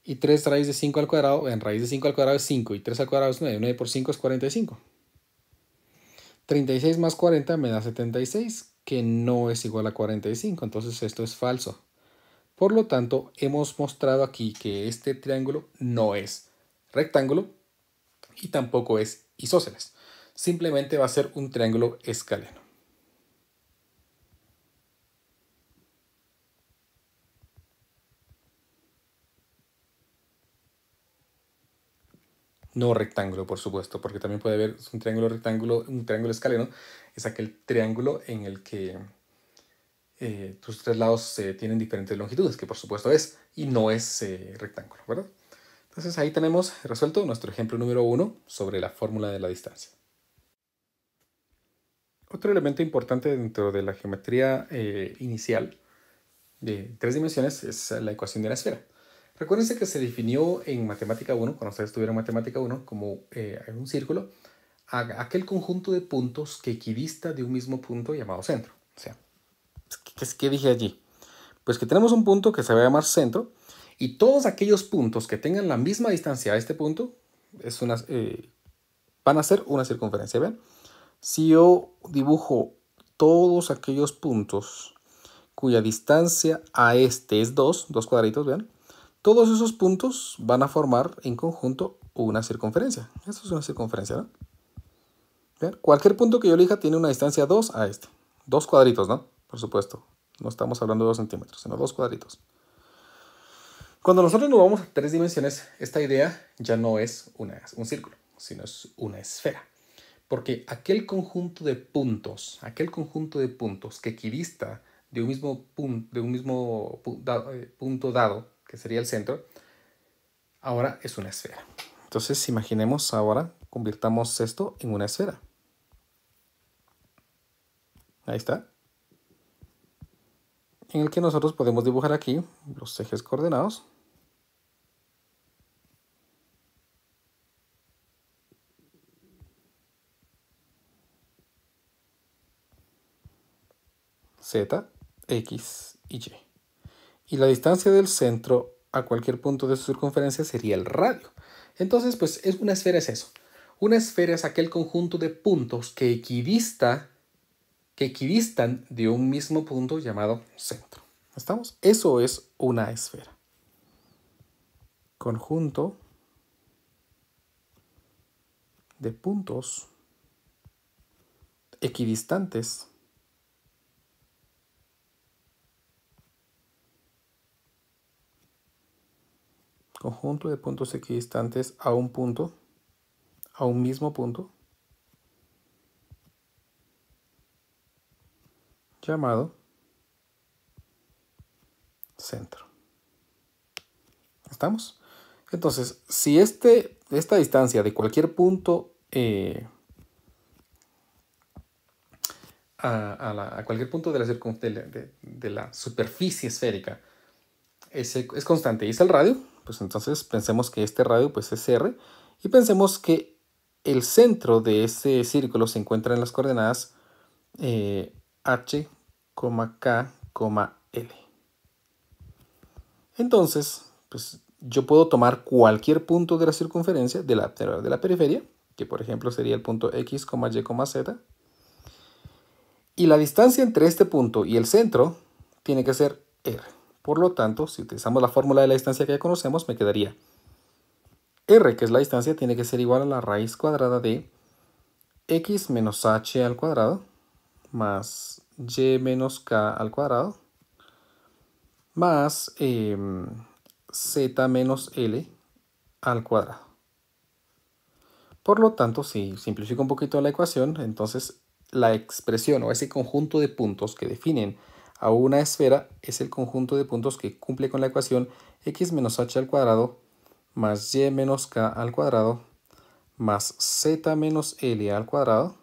Y 3 raíz de 5 al cuadrado, en raíz de 5 al cuadrado es 5 y 3 al cuadrado es 9. 9 por 5 es 45. 36 más 40 me da 76, que no es igual a 45. Entonces esto es falso. Por lo tanto, hemos mostrado aquí que este triángulo no es rectángulo y tampoco es isósceles. Simplemente va a ser un triángulo escaleno. No rectángulo, por supuesto, porque también puede haber un triángulo escaleno. Es aquel triángulo en el que tus tres lados tienen diferentes longitudes, que por supuesto es, y no es rectángulo, ¿verdad? Entonces ahí tenemos resuelto nuestro ejemplo número 1 sobre la fórmula de la distancia. Otro elemento importante dentro de la geometría inicial de 3 dimensiones es la ecuación de la esfera. Recuérdense que se definió en Matemática 1, cuando ustedes tuvieron Matemática 1, como un círculo, aquel conjunto de puntos que equidista de un mismo punto llamado centro. O sea, ¿qué dije allí? Pues que tenemos un punto que se va a llamar centro y todos aquellos puntos que tengan la misma distancia a este punto van a ser una circunferencia. ¿Ven? Si yo dibujo todos aquellos puntos cuya distancia a este es 2 cuadraditos, ¿ven? Todos esos puntos van a formar en conjunto una circunferencia. Eso es una circunferencia, ¿no? ¿Ven? Cualquier punto que yo elija tiene una distancia 2 a este. 2 cuadritos, ¿no? Por supuesto. No estamos hablando de 2 centímetros, sino 2 cuadritos. Cuando nosotros nos vamos a 3 dimensiones, esta idea ya no es un círculo, sino es una esfera. Porque aquel conjunto de puntos que equidista de un mismo punto dado, que sería el centro, ahora es una esfera. Entonces, imaginemos ahora, convirtamos esto en una esfera. Ahí está. En el que nosotros podemos dibujar aquí los ejes coordenados. Z, X y Y. Y la distancia del centro a cualquier punto de su circunferencia sería el radio. Entonces, pues una esfera es eso. Una esfera es aquel conjunto de puntos que equidistan de un mismo punto llamado centro. ¿Estamos? Eso es una esfera. Conjunto de puntos equidistantes a un punto, a un mismo punto, llamado centro. ¿Estamos? Entonces, si esta distancia de cualquier punto a cualquier punto de la superficie esférica es constante y es el radio, pues entonces pensemos que este radio pues es R y pensemos que el centro de ese círculo se encuentra en las coordenadas H, K, L. Entonces, pues yo puedo tomar cualquier punto de la circunferencia de la periferia, que por ejemplo sería el punto X, Y, Z. Y la distancia entre este punto y el centro tiene que ser R. Por lo tanto, si utilizamos la fórmula de la distancia que ya conocemos, me quedaría R, que es la distancia, tiene que ser igual a la raíz cuadrada de x menos h al cuadrado más y menos k al cuadrado más z menos l al cuadrado. Por lo tanto, si simplifico un poquito la ecuación, entonces la expresión o ese conjunto de puntos que definen a una esfera es el conjunto de puntos que cumple con la ecuación x menos h al cuadrado más y menos k al cuadrado más z menos l al cuadrado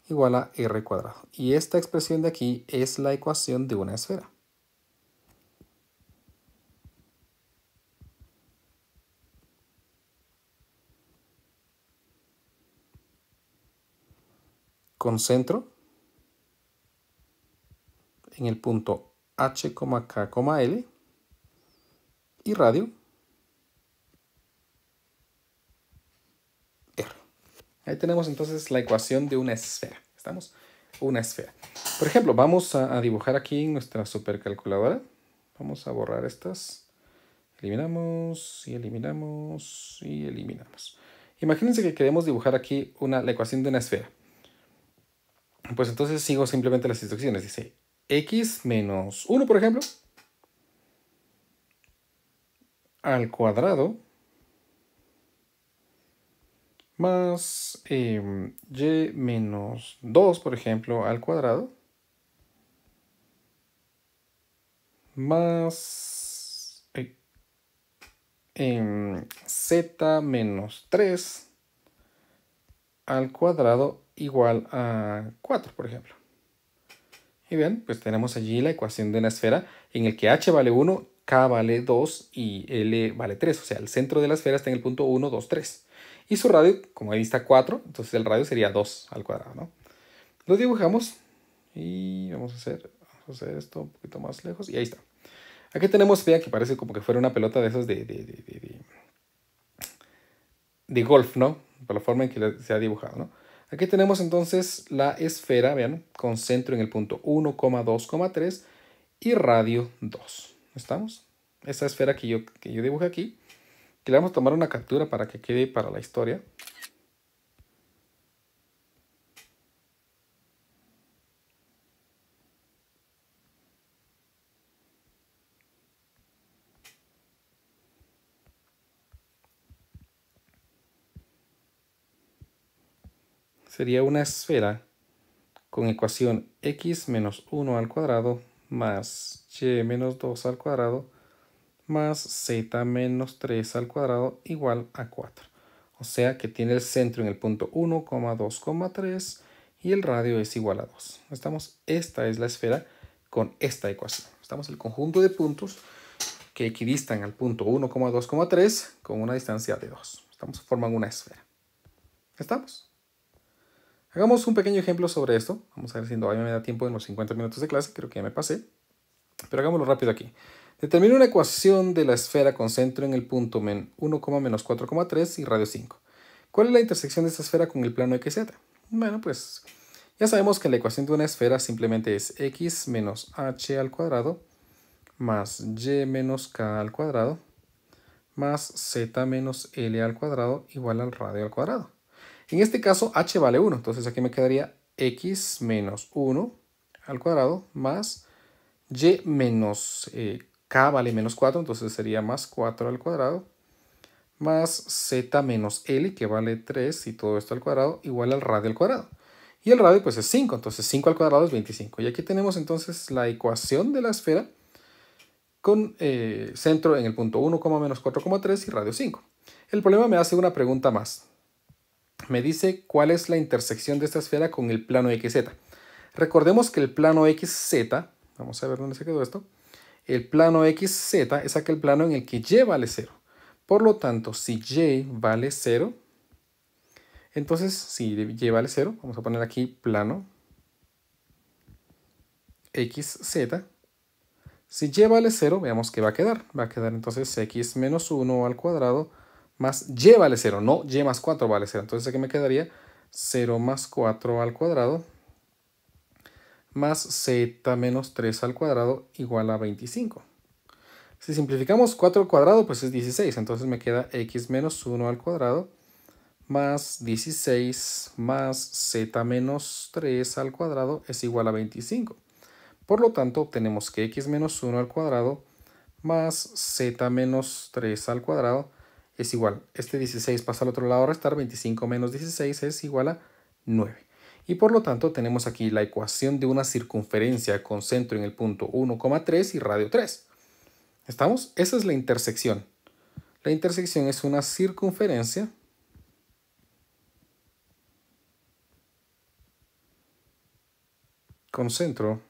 igual a r cuadrado. Y esta expresión de aquí es la ecuación de una esfera. Con centro en el punto h, k, l y radio r. Ahí tenemos entonces la ecuación de una esfera. ¿Estamos? Una esfera. Por ejemplo, vamos a dibujar aquí en nuestra supercalculadora. Vamos a borrar estas. Eliminamos y eliminamos y eliminamos. Imagínense que queremos dibujar aquí la ecuación de una esfera. Pues entonces sigo simplemente las instrucciones. Dice x menos 1, por ejemplo, al cuadrado más y menos 2, por ejemplo, al cuadrado más z menos 3 al cuadrado igual a 4, por ejemplo. Y bien, pues tenemos allí la ecuación de una esfera en el que h vale 1, k vale 2 y l vale 3. O sea, el centro de la esfera está en el punto 1, 2, 3. Y su radio, como ahí está 4, entonces el radio sería 2 al cuadrado, ¿no? Lo dibujamos y vamos a hacer esto un poquito más lejos y ahí está. Aquí tenemos, vean que parece como que fuera una pelota de esas de golf, ¿no? Por la forma en que se ha dibujado, ¿no? Aquí tenemos entonces la esfera, vean, con centro en el punto 1, 2, 3 y radio 2. ¿Estamos? Esta esfera que yo dibujé aquí, que le vamos a tomar una captura para que quede para la historia. Sería una esfera con ecuación x menos 1 al cuadrado más y menos 2 al cuadrado más z menos 3 al cuadrado igual a 4. O sea que tiene el centro en el punto 1, 2, 3 y el radio es igual a 2. ¿Estamos? Esta es la esfera con esta ecuación. Estamos el conjunto de puntos que equidistan al punto 1, 2, 3 con una distancia de 2. Estamos, forman una esfera. ¿Estamos? Hagamos un pequeño ejemplo sobre esto. Vamos a ver si todavía me da tiempo en los 50 minutos de clase. Creo que ya me pasé. Pero hagámoslo rápido aquí. Determina una ecuación de la esfera con centro en el punto 1, menos 4,3 y radio 5. ¿Cuál es la intersección de esta esfera con el plano XZ? Bueno, pues ya sabemos que la ecuación de una esfera simplemente es x menos h al cuadrado más y menos k al cuadrado más z menos l al cuadrado igual al radio al cuadrado. En este caso h vale 1, entonces aquí me quedaría x menos 1 al cuadrado más y menos k vale menos 4, entonces sería más 4 al cuadrado, más z menos l, que vale 3, y todo esto al cuadrado, igual al radio al cuadrado. Y el radio pues es 5, entonces 5 al cuadrado es 25. Y aquí tenemos entonces la ecuación de la esfera con centro en el punto 1, menos 4,3 y radio 5. El problema me hace una pregunta más. Me dice cuál es la intersección de esta esfera con el plano XZ. Recordemos que el plano XZ, vamos a ver dónde se quedó esto, el plano XZ es aquel plano en el que y vale 0. Por lo tanto, si y vale 0, entonces si y vale 0, vamos a poner aquí plano XZ. Si y vale 0, veamos qué va a quedar. Va a quedar entonces x menos 1 al cuadrado más y vale 0, no y más 4 vale 0. Entonces aquí me quedaría 0 más 4 al cuadrado más z menos 3 al cuadrado igual a 25. Si simplificamos 4 al cuadrado, pues es 16. Entonces me queda x menos 1 al cuadrado más 16 más z menos 3 al cuadrado es igual a 25. Por lo tanto, obtenemos que x menos 1 al cuadrado más z menos 3 al cuadrado es igual. Este 16 pasa al otro lado a restar, 25 menos 16 es igual a 9. Y por lo tanto tenemos aquí la ecuación de una circunferencia con centro en el punto 1,3 y radio 3. ¿Estamos? Esa es la intersección. La intersección es una circunferencia con centro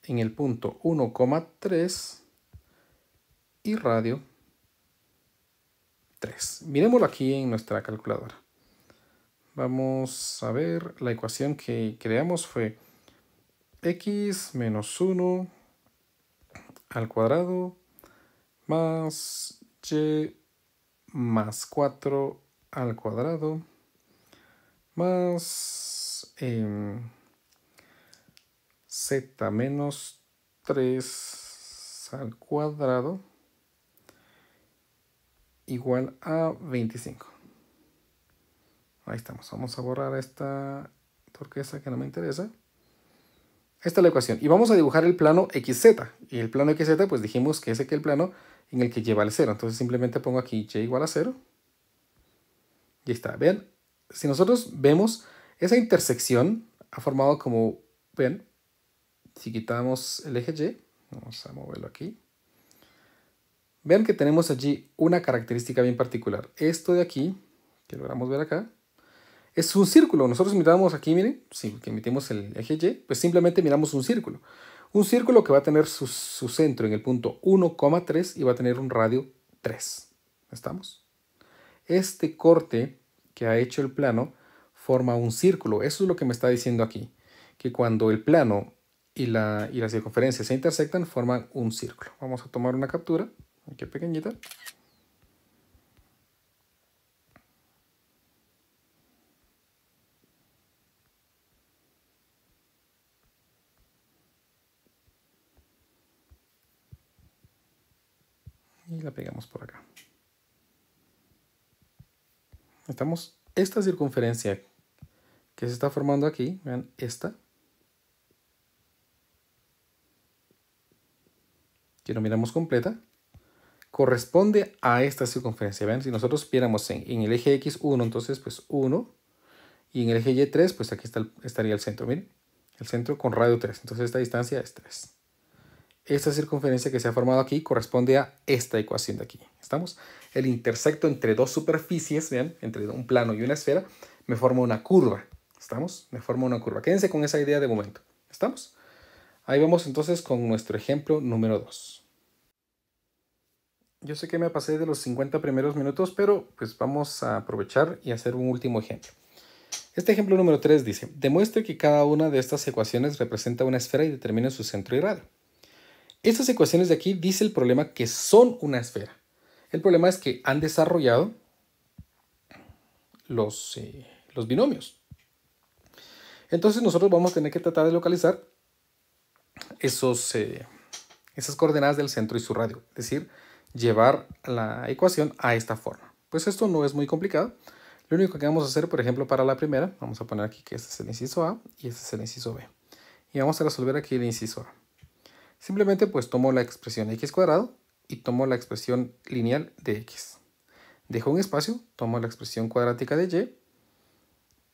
en el punto 1,3 y radio 3. Miremoslo aquí en nuestra calculadora. Vamos a ver, la ecuación que creamos fue x menos 1 al cuadrado más y más 4 al cuadrado más z menos 3 al cuadrado igual a 25. Ahí estamos. Vamos a borrar esta turquesa que no me interesa. Esta es la ecuación. Y vamos a dibujar el plano XZ. Y el plano XZ, pues dijimos que es el plano en el que lleva el 0. Entonces simplemente pongo aquí y igual a 0. Y ahí está. Vean, si nosotros vemos esa intersección ha formado como, vean, si quitamos el eje Y, vamos a moverlo aquí. Vean que tenemos allí una característica bien particular. Esto de aquí, que logramos ver acá, es un círculo. Nosotros miramos aquí, miren, si que emitimos el eje Y, pues simplemente miramos un círculo. Un círculo que va a tener su centro en el punto 1,3 y va a tener un radio 3. ¿Estamos? Este corte que ha hecho el plano forma un círculo. Eso es lo que me está diciendo aquí. Que cuando el plano y la circunferencia se intersectan, forman un círculo. Vamos a tomar una captura. Aquí pequeñita. Y la pegamos por acá. Estamos, esta circunferencia que se está formando aquí, vean, esta, que lo miramos completa, corresponde a esta circunferencia. Vean, si nosotros viéramos en el eje X 1, entonces pues 1, y en el eje Y 3, pues aquí estaría el centro, miren, el centro con radio 3, entonces esta distancia es 3. Esta circunferencia que se ha formado aquí corresponde a esta ecuación de aquí. ¿Estamos? El intersecto entre dos superficies, vean, entre un plano y una esfera, me forma una curva. ¿Estamos? Me forma una curva. Quédense con esa idea de momento. ¿Estamos? Ahí vamos entonces con nuestro ejemplo número 2. Yo sé que me pasé de los 50 primeros minutos, pero pues vamos a aprovechar y hacer un último ejemplo. Este ejemplo número 3 dice, demuestre que cada una de estas ecuaciones representa una esfera y determine su centro y radio. Estas ecuaciones de aquí dice el problema que son una esfera. El problema es que han desarrollado los binomios. Entonces nosotros vamos a tener que tratar de localizar esas coordenadas del centro y su radio. Es decir, llevar la ecuación a esta forma. Pues esto no es muy complicado. Lo único que vamos a hacer, por ejemplo, para la primera, vamos a poner aquí que este es el inciso A y este es el inciso B. Y vamos a resolver aquí el inciso A. Simplemente pues tomo la expresión x cuadrado y tomo la expresión lineal de x. Dejo un espacio, tomo la expresión cuadrática de y,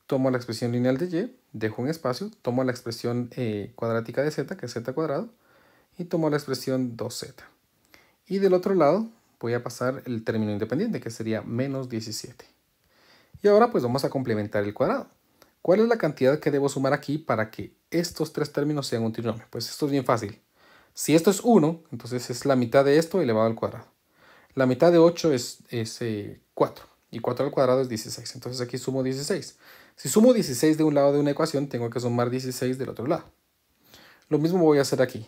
tomo la expresión lineal de y, dejo un espacio, tomo la expresión cuadrática de z, que es z cuadrado, y tomo la expresión 2z. Y del otro lado voy a pasar el término independiente, que sería menos 17. Y ahora pues vamos a complementar el cuadrado. ¿Cuál es la cantidad que debo sumar aquí para que estos tres términos sean un trinomio? Pues esto es bien fácil. Si esto es 1, entonces es la mitad de esto elevado al cuadrado. La mitad de 8 es 4. Y 4 al cuadrado es 16. Entonces aquí sumo 16. Si sumo 16 de un lado de una ecuación, tengo que sumar 16 del otro lado. Lo mismo voy a hacer aquí.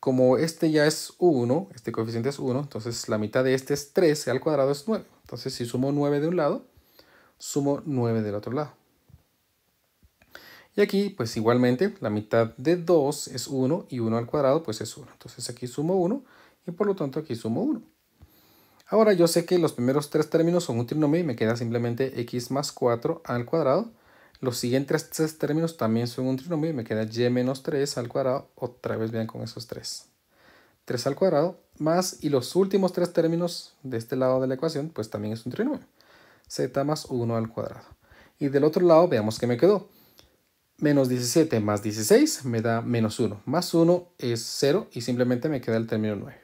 Como este ya es 1, este coeficiente es 1, entonces la mitad de este es 13 al cuadrado es 9. Entonces si sumo 9 de un lado, sumo 9 del otro lado. Y aquí, pues igualmente, la mitad de 2 es 1 y 1 al cuadrado, pues es 1. Entonces aquí sumo 1 y por lo tanto aquí sumo 1. Ahora yo sé que los primeros tres términos son un trinomio y me queda simplemente x más 4 al cuadrado. Los siguientes tres términos también son un trinomio y me queda y menos 3 al cuadrado. Otra vez vean con esos 3. 3 al cuadrado más, y los últimos tres términos de este lado de la ecuación, pues también es un trinomio. Z más 1 al cuadrado. Y del otro lado veamos que me quedó. Menos 17 más 16 me da menos 1. Más 1 es 0 y simplemente me queda el término 9.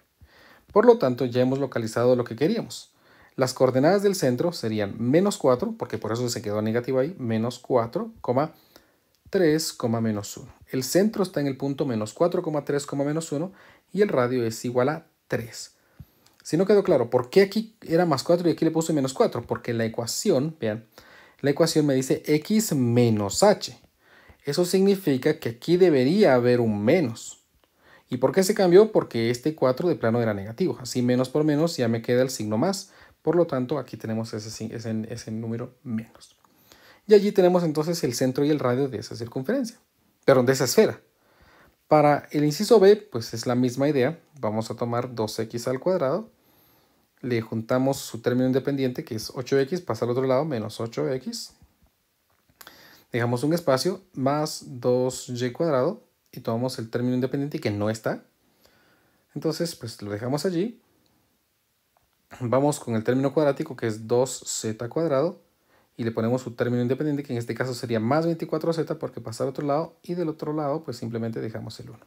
Por lo tanto, ya hemos localizado lo que queríamos. Las coordenadas del centro serían menos 4, porque por eso se quedó negativo ahí, menos 4, 3, menos 1. El centro está en el punto menos 4, 3, menos 1 y el radio es igual a 3. Si no quedó claro, ¿por qué aquí era más 4 y aquí le puse menos 4? Porque la ecuación, vean, la ecuación me dice x menos h. Eso significa que aquí debería haber un menos. ¿Y por qué se cambió? Porque este 4 de plano era negativo. Así menos por menos ya me queda el signo más. Por lo tanto, aquí tenemos ese número menos. Y allí tenemos entonces el centro y el radio de esa circunferencia. Perdón, de esa esfera. Para el inciso B, pues es la misma idea. Vamos a tomar 2x al cuadrado. Le juntamos su término independiente, que es 8x, pasa al otro lado, menos 8x. Dejamos un espacio, más 2y cuadrado, y tomamos el término independiente que no está. Entonces, pues lo dejamos allí. Vamos con el término cuadrático, que es 2z cuadrado, y le ponemos su término independiente, que en este caso sería más 24z, porque pasa al otro lado, y del otro lado, pues simplemente dejamos el 1.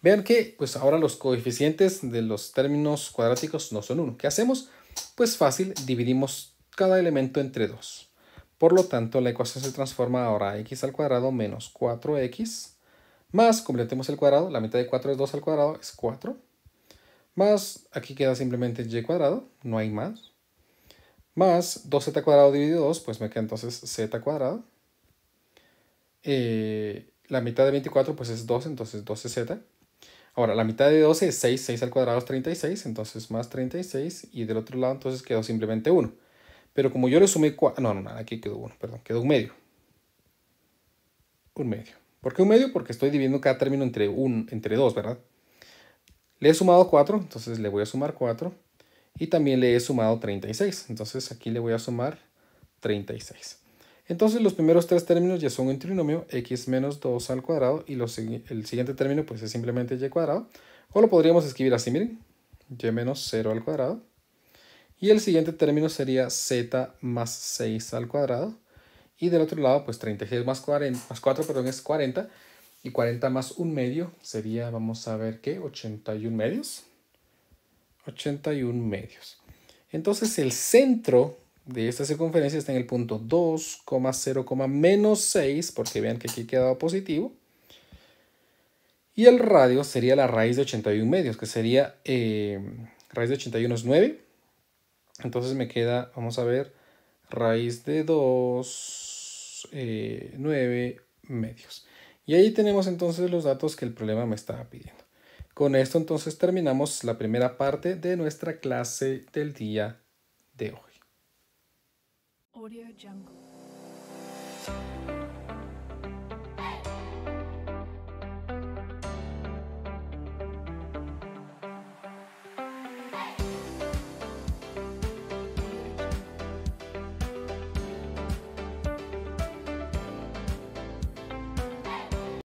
Vean que pues ahora los coeficientes de los términos cuadráticos no son 1. ¿Qué hacemos? Pues fácil, dividimos cada elemento entre 2. Por lo tanto, la ecuación se transforma ahora a x al cuadrado menos 4x, más, completemos el cuadrado, la mitad de 4 es 2 al cuadrado, es 4, más, aquí queda simplemente y cuadrado, no hay más, más 2z cuadrado dividido 2, pues me queda entonces z cuadrado. La mitad de 24 pues es 12, entonces 12z. Ahora, la mitad de 12 es 6, 6 al cuadrado es 36, entonces más 36, y del otro lado entonces quedó simplemente 1. Pero como yo le sumé 4, no, aquí quedó 1, perdón, quedó un medio. Un medio. ¿Por qué un medio? Porque estoy dividiendo cada término entre 2, ¿verdad? Le he sumado 4, entonces le voy a sumar 4. Y también le he sumado 36, entonces aquí le voy a sumar 36. Entonces los primeros tres términos ya son un trinomio, x menos 2 al cuadrado, y el siguiente término pues es simplemente y cuadrado. O lo podríamos escribir así, miren, y menos 0 al cuadrado. Y el siguiente término sería z más 6 al cuadrado. Y del otro lado, pues 36 más 4, perdón, es 40. Y 40 más un medio sería, vamos a ver qué, 81 medios. 81 medios. Entonces el centro de esta circunferencia está en el punto 2,0, menos 6, porque vean que aquí quedaba positivo. Y el radio sería la raíz de 81 medios, que sería, raíz de 81 es 9. Entonces me queda, vamos a ver, raíz de 2, 9 medios. Y ahí tenemos entonces los datos que el problema me estaba pidiendo. Con esto entonces terminamos la primera parte de nuestra clase del día de hoy.